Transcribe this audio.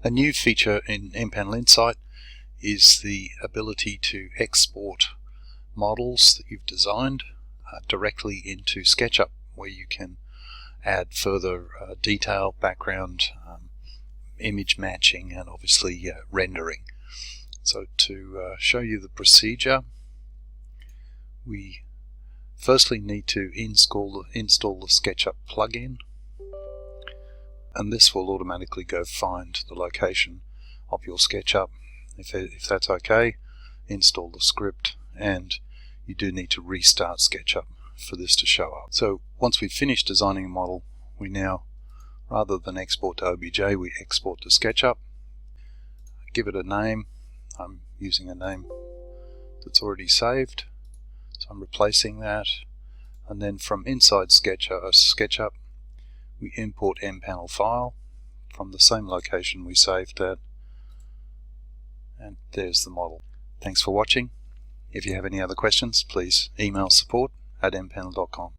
A new feature in MPanel InSite is the ability to export models that you've designed directly into Sketchup, where you can add further detail, background, image matching, and obviously rendering. So to show you the procedure, we firstly need to install the Sketchup plugin, and this will automatically go find the location of your Sketchup. If that's okay, install the script, and you do need to restart Sketchup for this to show up. So once we've finished designing a model, we now, rather than export to OBJ, we export to Sketchup, give it a name. I'm using a name that's already saved, so I'm replacing that, and then from inside Sketchup we import MPanel file from the same location we saved at, and there's the model. Thanks for watching. If you have any other questions, please email support@mpanel.com.